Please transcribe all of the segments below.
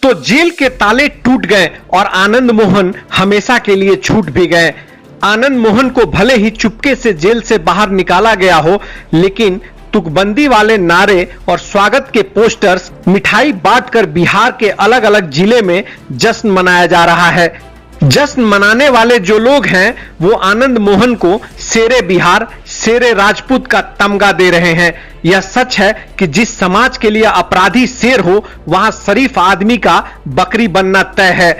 तो जेल के ताले टूट गए और आनंद मोहन हमेशा के लिए छूट भी गए। आनंद मोहन को भले ही चुपके से जेल से बाहर निकाला गया हो, लेकिन तुकबंदी वाले नारे और स्वागत के पोस्टर्स, मिठाई बांटकर बिहार के अलग अलग जिले में जश्न मनाया जा रहा है। जश्न मनाने वाले जो लोग हैं वो आनंद मोहन को शेरे बिहार, शेरे राजपूत का तमगा दे रहे हैं। यह सच है कि जिस समाज के लिए अपराधी शेर हो, वहां शरीफ आदमी का बकरी बनना तय है।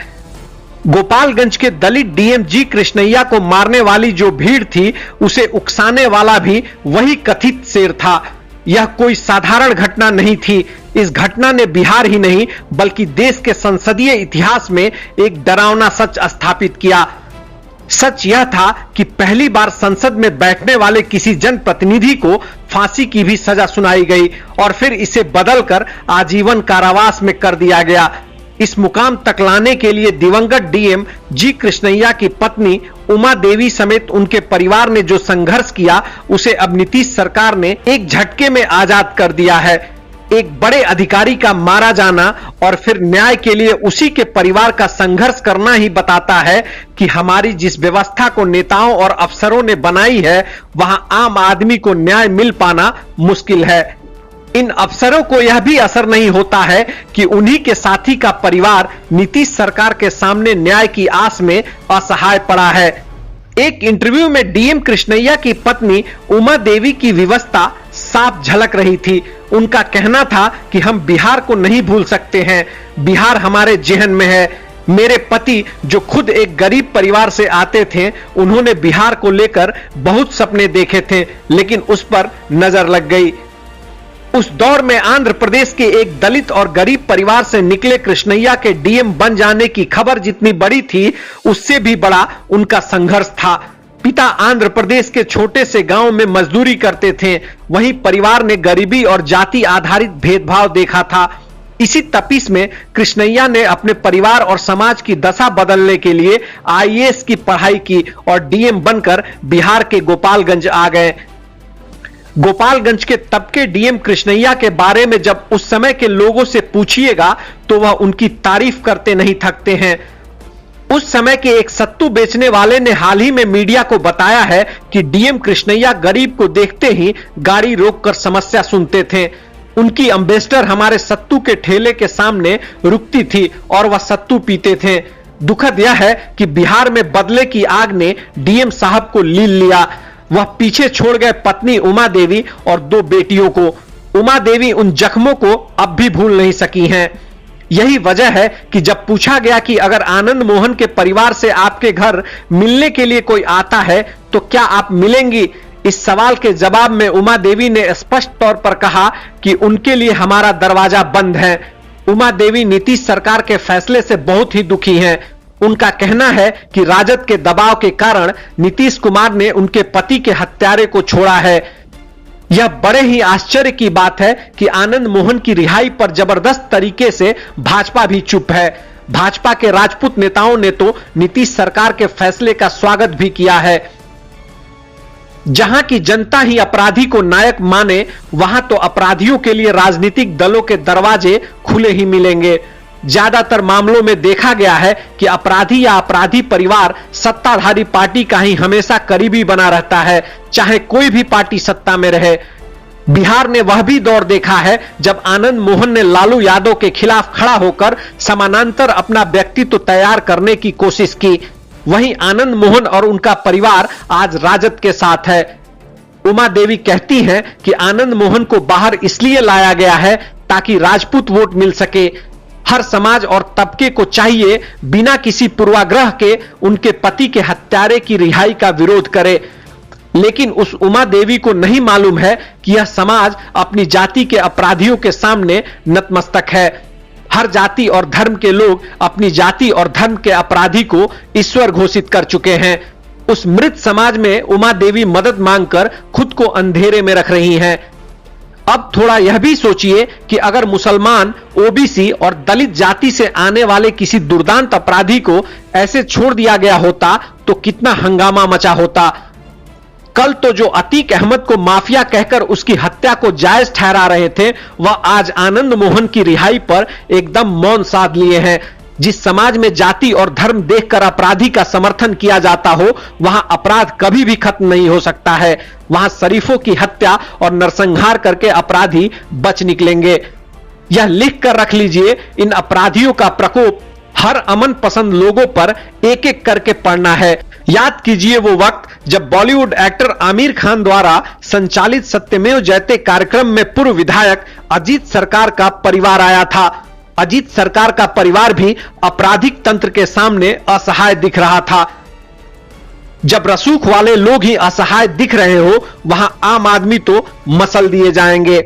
गोपालगंज के दलित डीएम जी कृष्णैया को मारने वाली जो भीड़ थी, उसे उकसाने वाला भी वही कथित शेर था। यह कोई साधारण घटना नहीं थी। इस घटना ने बिहार ही नहीं बल्कि देश के संसदीय इतिहास में एक डरावना सच स्थापित किया। सच यह था कि पहली बार संसद में बैठने वाले किसी जनप्रतिनिधि को फांसी की भी सजा सुनाई गई और फिर इसे बदलकर आजीवन कारावास में कर दिया गया। इस मुकाम तक लाने के लिए दिवंगत डीएम जी कृष्णैया की पत्नी उमा देवी समेत उनके परिवार ने जो संघर्ष किया, उसे अब नीतीश सरकार ने एक झटके में आजाद कर दिया है। एक बड़े अधिकारी का मारा जाना और फिर न्याय के लिए उसी के परिवार का संघर्ष करना ही बताता है कि हमारी जिस व्यवस्था को नेताओं और अफसरों ने बनाई है, वहां आम आदमी को न्याय मिल पाना मुश्किल है। इन अफसरों को यह भी असर नहीं होता है कि उन्हीं के साथी का परिवार नीतीश सरकार के सामने न्याय की आस में असहाय पड़ा है। एक इंटरव्यू में डीएम कृष्णैया की पत्नी उमा देवी की विवशता साफ झलक रही थी। उनका कहना था कि हम बिहार को नहीं भूल सकते हैं, बिहार हमारे जेहन में है। मेरे पति जो खुद एक गरीब परिवार से आते थे, उन्होंने बिहार को लेकर बहुत सपने देखे थे, लेकिन उस पर नजर लग गई। उस दौर में आंध्र प्रदेश के एक दलित और गरीब परिवार से निकले कृष्णैया के डीएम बन जाने की खबर जितनी बड़ी थी, उससे भी बड़ा उनका संघर्ष था। पिता आंध्र प्रदेश के छोटे से गांव में मजदूरी करते थे, वहीं परिवार ने गरीबी और जाति आधारित भेदभाव देखा था। इसी तपिश में कृष्णैया ने अपने परिवार और समाज की दशा बदलने के लिए आईएएस की पढ़ाई की और डीएम बनकर बिहार के गोपालगंज आ गए। गोपालगंज के तब के डीएम कृष्णैया के बारे में जब उस समय के लोगों से पूछिएगा तो वह उनकी तारीफ करते नहीं थकते हैं। उस समय के एक सत्तू बेचने वाले ने हाल ही में मीडिया को बताया है कि डीएम कृष्णैया गरीब को देखते ही गाड़ी रोककर समस्या सुनते थे। उनकी एम्बेसडर हमारे सत्तू के ठेले के सामने रुकती थी और वह सत्तू पीते थे। दुखद यह है कि बिहार में बदले की आग ने डीएम साहब को लील लिया। वह पीछे छोड़ गए पत्नी उमा देवी और 2 बेटियों को। उमा देवी उन जख्मों को अब भी भूल नहीं सकी हैं। यही वजह है कि जब पूछा गया कि अगर आनंद मोहन के परिवार से आपके घर मिलने के लिए कोई आता है तो क्या आप मिलेंगी, इस सवाल के जवाब में उमा देवी ने स्पष्ट तौर पर कहा कि उनके लिए हमारा दरवाजा बंद है। उमा देवी नीतीश सरकार के फैसले से बहुत ही दुखी हैं। उनका कहना है कि राजद के दबाव के कारण नीतीश कुमार ने उनके पति के हत्यारे को छोड़ा है। यह बड़े ही आश्चर्य की बात है कि आनंद मोहन की रिहाई पर जबरदस्त तरीके से भाजपा भी चुप है। भाजपा के राजपूत नेताओं ने तो नीतीश सरकार के फैसले का स्वागत भी किया है। जहां की जनता ही अपराधी को नायक माने, वहां तो अपराधियों के लिए राजनीतिक दलों के दरवाजे खुले ही मिलेंगे। ज्यादातर मामलों में देखा गया है कि अपराधी या अपराधी परिवार सत्ताधारी पार्टी का ही हमेशा करीबी बना रहता है, चाहे कोई भी पार्टी सत्ता में रहे। बिहार ने वह भी दौर देखा है जब आनंद मोहन ने लालू यादव के खिलाफ खड़ा होकर समानांतर अपना व्यक्तित्व तैयार करने की कोशिश की। वहीं आनंद मोहन और उनका परिवार आज राजद के साथ है। उमा देवी कहती हैं कि आनंद मोहन को बाहर इसलिए लाया गया है ताकि राजपूत वोट मिल सके। हर समाज और तबके को चाहिए बिना किसी पूर्वाग्रह के उनके पति के हत्यारे की रिहाई का विरोध करे, लेकिन उस उमा देवी को नहीं मालूम है कि यह समाज अपनी जाति के अपराधियों के सामने नतमस्तक है। हर जाति और धर्म के लोग अपनी जाति और धर्म के अपराधी को ईश्वर घोषित कर चुके हैं। उस मृत समाज में उमा देवी मदद मांगकर खुद को अंधेरे में रख रही हैं। अब थोड़ा यह भी सोचिए कि अगर मुसलमान, ओबीसी और दलित जाति से आने वाले किसी दुर्दांत अपराधी को ऐसे छोड़ दिया गया होता तो कितना हंगामा मचा होता। कल तो जो अतीक अहमद को माफिया कहकर उसकी हत्या को जायज ठहरा रहे थे, वह आज आनंद मोहन की रिहाई पर एकदम मौन साध लिए हैं। जिस समाज में जाति और धर्म देखकर अपराधी का समर्थन किया जाता हो, वहां अपराध कभी भी खत्म नहीं हो सकता है। वहां शरीफों की हत्या और नरसंहार करके अपराधी बच निकलेंगे। यह लिख कर रख लीजिए, इन अपराधियों का प्रकोप हर अमन पसंद लोगों पर एक एक करके पड़ना है। याद कीजिए वो वक्त जब बॉलीवुड एक्टर आमिर खान द्वारा संचालित सत्यमेव जयते कार्यक्रम में पूर्व विधायक अजीत सरकार का परिवार आया था। अजीत सरकार का परिवार भी आपराधिक तंत्र के सामने असहाय दिख रहा था। जब रसूख वाले लोग ही असहाय दिख रहे हो, वहां आम आदमी तो मसल दिए जाएंगे।